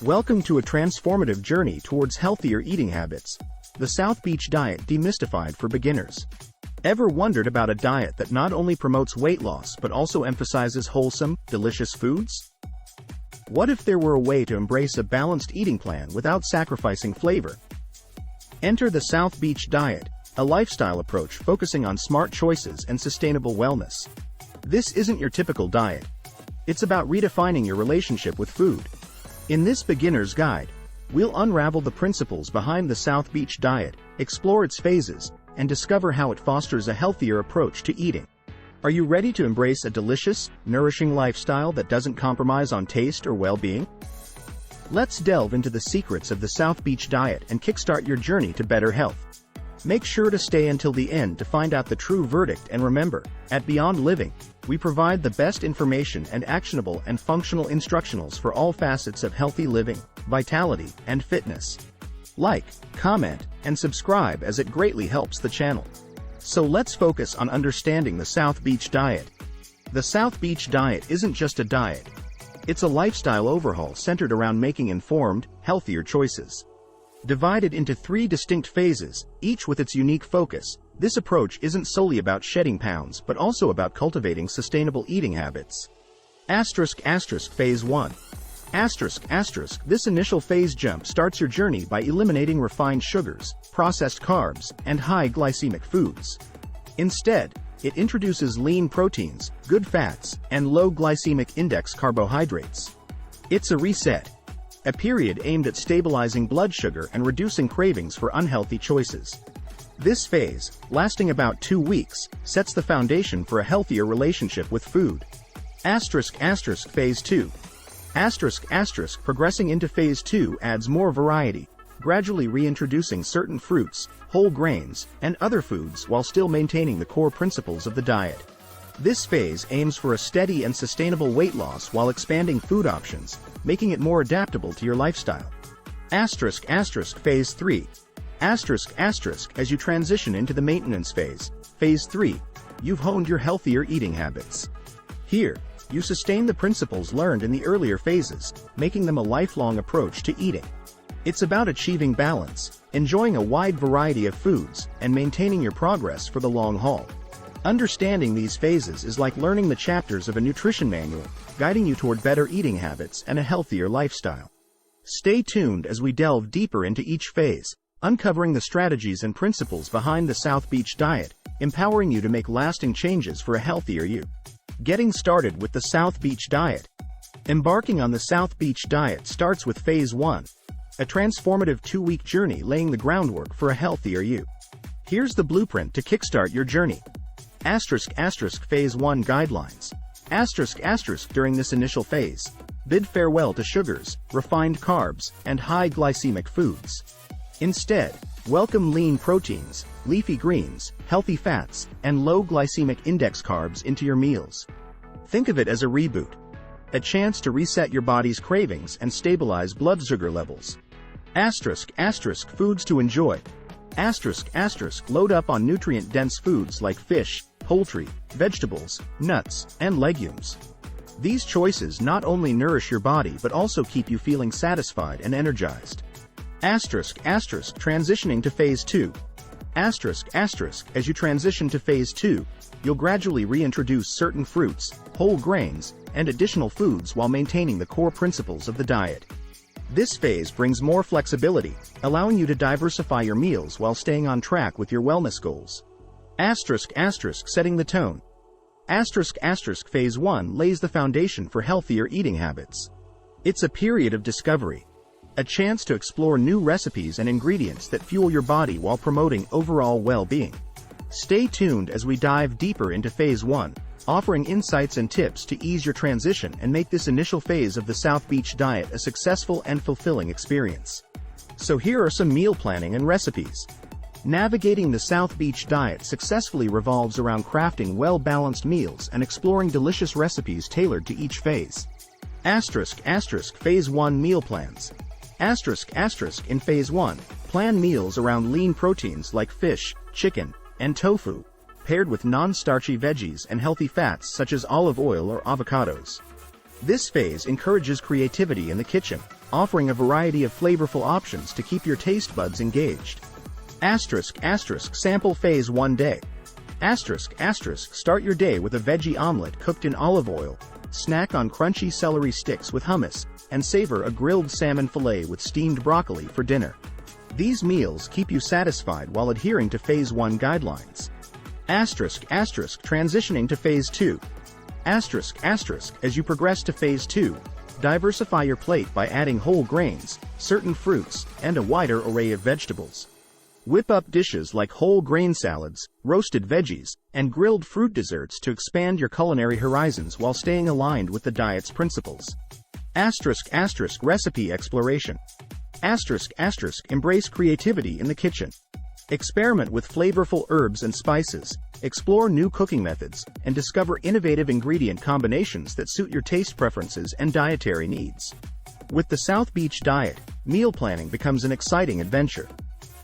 Welcome to a transformative journey towards healthier eating habits. The South Beach Diet Demystified for Beginners. Ever wondered about a diet that not only promotes weight loss but also emphasizes wholesome, delicious foods? What if there were a way to embrace a balanced eating plan without sacrificing flavor? Enter the South Beach Diet, a lifestyle approach focusing on smart choices and sustainable wellness. This isn't your typical diet. It's about redefining your relationship with food. In this beginner's guide, we'll unravel the principles behind the South Beach Diet, explore its phases, and discover how it fosters a healthier approach to eating. Are you ready to embrace a delicious, nourishing lifestyle that doesn't compromise on taste or well-being? Let's delve into the secrets of the South Beach Diet and kickstart your journey to better health. Make sure to stay until the end to find out the true verdict, and remember, at Beyond Living, we provide the best information and actionable and functional instructionals for all facets of healthy living, vitality, and fitness. Like, comment, and subscribe as it greatly helps the channel. So let's focus on understanding the South Beach Diet. The South Beach Diet isn't just a diet. It's a lifestyle overhaul centered around making informed, healthier choices. Divided into 3 distinct phases, each with its unique focus, this approach isn't solely about shedding pounds but also about cultivating sustainable eating habits. Phase 1. This initial phase jump starts your journey by eliminating refined sugars, processed carbs, and high glycemic foods. Instead, it introduces lean proteins, good fats, and low glycemic index carbohydrates. It's a reset. A period aimed at stabilizing blood sugar and reducing cravings for unhealthy choices. This phase, lasting about 2 weeks, sets the foundation for a healthier relationship with food. Phase 2. Progressing into Phase 2 adds more variety, gradually reintroducing certain fruits, whole grains, and other foods while still maintaining the core principles of the diet. This phase aims for a steady and sustainable weight loss while expanding food options, making it more adaptable to your lifestyle. Phase 3. As you transition into the maintenance phase, Phase 3, you've honed your healthier eating habits. Here, you sustain the principles learned in the earlier phases, making them a lifelong approach to eating. It's about achieving balance, enjoying a wide variety of foods, and maintaining your progress for the long haul. Understanding these phases is like learning the chapters of a nutrition manual, guiding you toward better eating habits and a healthier lifestyle. Stay tuned as we delve deeper into each phase, uncovering the strategies and principles behind the South Beach Diet, empowering you to make lasting changes for a healthier you. Getting started with the South Beach Diet. Embarking on the South Beach Diet starts with Phase 1, a transformative 2-week journey laying the groundwork for a healthier you. Here's the blueprint to kickstart your journey. Phase 1 Guidelines. During this initial phase, bid farewell to sugars, refined carbs, and high glycemic foods. Instead, welcome lean proteins, leafy greens, healthy fats, and low glycemic index carbs into your meals. Think of it as a reboot, a chance to reset your body's cravings and stabilize blood sugar levels. Foods to enjoy. Load up on nutrient-dense foods like fish, poultry, vegetables, nuts, and legumes. These choices not only nourish your body but also keep you feeling satisfied and energized. Transitioning to Phase 2. As you transition to Phase 2, you'll gradually reintroduce certain fruits, whole grains, and additional foods while maintaining the core principles of the diet. This phase brings more flexibility, allowing you to diversify your meals while staying on track with your wellness goals. Setting the tone. Phase 1 lays the foundation for healthier eating habits. It's a period of discovery, a chance to explore new recipes and ingredients that fuel your body while promoting overall well-being. Stay tuned as we dive deeper into Phase 1, offering insights and tips to ease your transition and make this initial phase of the South Beach Diet a successful and fulfilling experience. So here are some meal planning and recipes. Navigating the South Beach Diet successfully revolves around crafting well-balanced meals and exploring delicious recipes tailored to each phase. Phase 1 Meal Plans. In Phase 1, plan meals around lean proteins like fish, chicken, and tofu, paired with non-starchy veggies and healthy fats such as olive oil or avocados. This phase encourages creativity in the kitchen, offering a variety of flavorful options to keep your taste buds engaged. Sample phase 1 day. Start your day with a veggie omelet cooked in olive oil, snack on crunchy celery sticks with hummus, and savor a grilled salmon fillet with steamed broccoli for dinner. These meals keep you satisfied while adhering to phase 1 guidelines. Transitioning to phase 2. As you progress to phase 2, diversify your plate by adding whole grains, certain fruits, and a wider array of vegetables. Whip up dishes like whole grain salads, roasted veggies, and grilled fruit desserts to expand your culinary horizons while staying aligned with the diet's principles. Recipe exploration. Embrace creativity in the kitchen. Experiment with flavorful herbs and spices, explore new cooking methods, and discover innovative ingredient combinations that suit your taste preferences and dietary needs. With the South Beach diet, meal planning becomes an exciting adventure.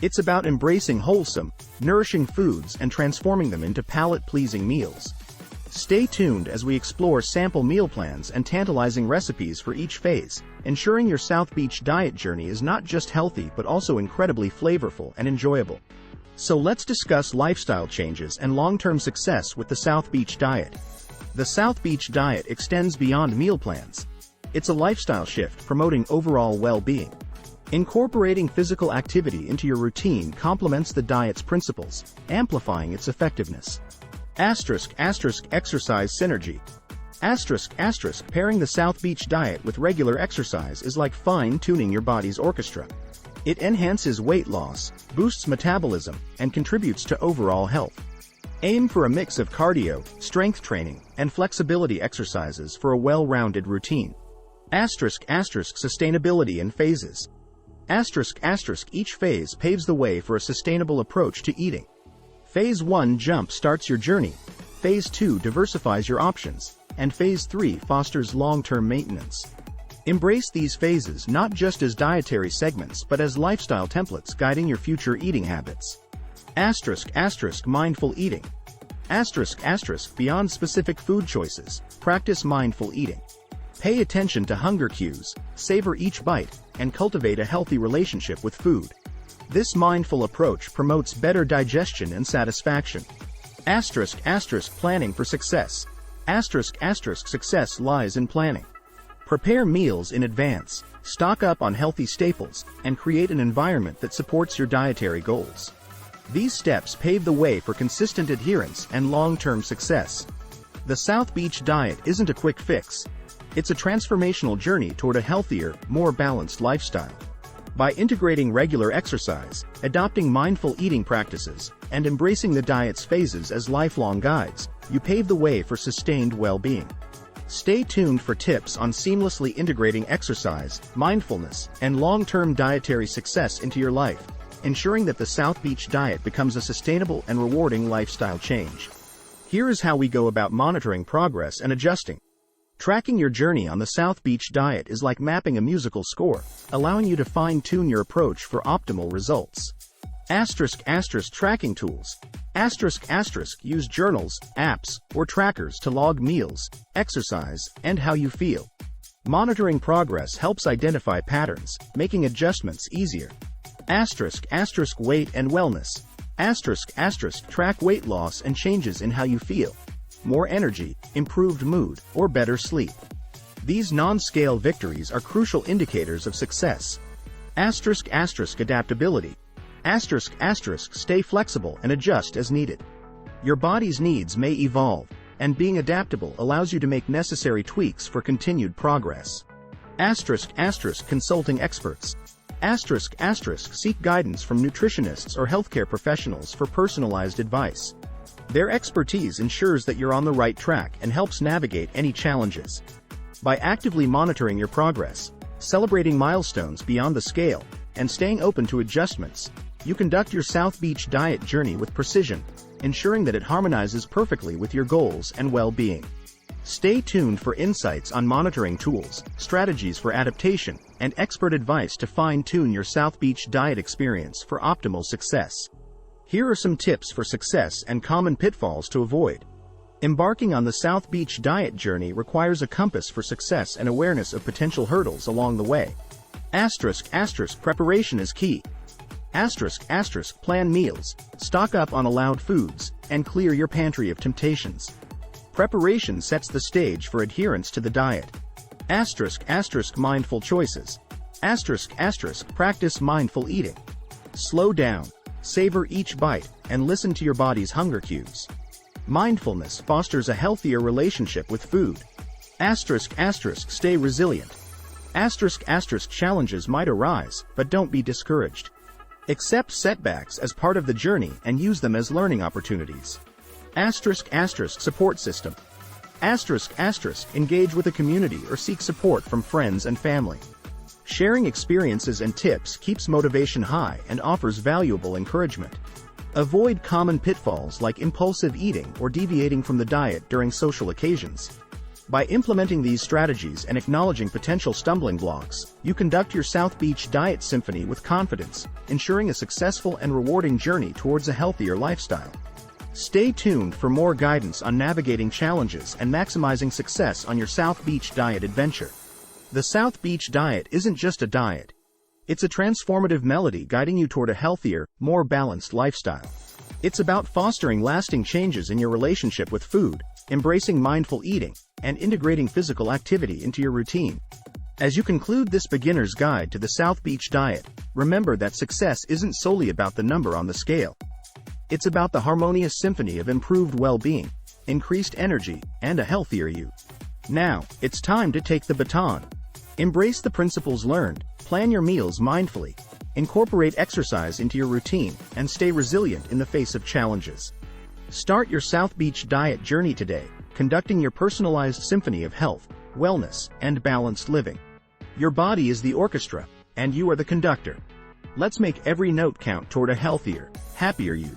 It's about embracing wholesome, nourishing foods and transforming them into palate-pleasing meals. Stay tuned as we explore sample meal plans and tantalizing recipes for each phase, ensuring your South Beach diet journey is not just healthy but also incredibly flavorful and enjoyable. So let's discuss lifestyle changes and long-term success with the South Beach diet. The South Beach diet extends beyond meal plans. It's a lifestyle shift promoting overall well-being. Incorporating physical activity into your routine complements the diet's principles, amplifying its effectiveness. Exercise synergy. Pairing the South Beach diet with regular exercise is like fine-tuning your body's orchestra. It enhances weight loss, boosts metabolism, and contributes to overall health. Aim for a mix of cardio, strength training, and flexibility exercises for a well-rounded routine. Sustainability and phases. Each phase paves the way for a sustainable approach to eating. Phase 1 jump starts your journey, Phase 2 diversifies your options, and Phase 3 fosters long-term maintenance. Embrace these phases not just as dietary segments but as lifestyle templates guiding your future eating habits. Mindful eating. Beyond specific food choices, practice mindful eating. Pay attention to hunger cues, savor each bite, and cultivate a healthy relationship with food. This mindful approach promotes better digestion and satisfaction. Planning for success. Success lies in planning. Prepare meals in advance, stock up on healthy staples, and create an environment that supports your dietary goals. These steps pave the way for consistent adherence and long-term success. The South Beach diet isn't a quick fix. It's a transformational journey toward a healthier, more balanced lifestyle. By integrating regular exercise, adopting mindful eating practices, and embracing the diet's phases as lifelong guides, you pave the way for sustained well-being. Stay tuned for tips on seamlessly integrating exercise, mindfulness, and long-term dietary success into your life, ensuring that the South Beach diet becomes a sustainable and rewarding lifestyle change. Here is how we go about monitoring progress and adjusting. Tracking your journey on the South Beach diet is like mapping a musical score, allowing you to fine-tune your approach for optimal results. Tracking tools. Use journals, apps, or trackers to log meals, exercise, and how you feel. Monitoring progress helps identify patterns, making adjustments easier. Weight and wellness. Track weight loss and changes in how you feel. More energy, improved mood, or better sleep. These non-scale victories are crucial indicators of success. Adaptability. Stay flexible and adjust as needed. Your body's needs may evolve, and being adaptable allows you to make necessary tweaks for continued progress. Consulting experts. Seek guidance from nutritionists or healthcare professionals for personalized advice. Their expertise ensures that you're on the right track and helps navigate any challenges. By actively monitoring your progress, celebrating milestones beyond the scale, and staying open to adjustments, you conduct your South Beach diet journey with precision, ensuring that it harmonizes perfectly with your goals and well-being. Stay tuned for insights on monitoring tools, strategies for adaptation, and expert advice to fine-tune your South Beach diet experience for optimal success. Here are some tips for success and common pitfalls to avoid. Embarking on the South Beach diet journey requires a compass for success and awareness of potential hurdles along the way. Preparation is key. Plan meals, stock up on allowed foods, and clear your pantry of temptations. Preparation sets the stage for adherence to the diet. Mindful choices. Practice mindful eating. Slow down, savor each bite, and listen to your body's hunger cues. Mindfulness fosters a healthier relationship with food. Stay resilient. Challenges might arise, but don't be discouraged. Accept setbacks as part of the journey and use them as learning opportunities. Support system. Engage with a community or seek support from friends and family. Sharing experiences and tips keeps motivation high and offers valuable encouragement. Avoid common pitfalls like impulsive eating or deviating from the diet during social occasions. By implementing these strategies and acknowledging potential stumbling blocks, you conduct your South Beach Diet Symphony with confidence, ensuring a successful and rewarding journey towards a healthier lifestyle. Stay tuned for more guidance on navigating challenges and maximizing success on your South Beach Diet adventure. The South Beach Diet isn't just a diet. It's a transformative melody guiding you toward a healthier, more balanced lifestyle. It's about fostering lasting changes in your relationship with food, embracing mindful eating, and integrating physical activity into your routine. As you conclude this beginner's guide to the South Beach Diet, remember that success isn't solely about the number on the scale. It's about the harmonious symphony of improved well-being, increased energy, and a healthier you. Now, it's time to take the baton. Embrace the principles learned, plan your meals mindfully, incorporate exercise into your routine, and stay resilient in the face of challenges. Start your South Beach Diet journey today, conducting your personalized symphony of health, wellness, and balanced living. Your body is the orchestra, and you are the conductor. Let's make every note count toward a healthier, happier you.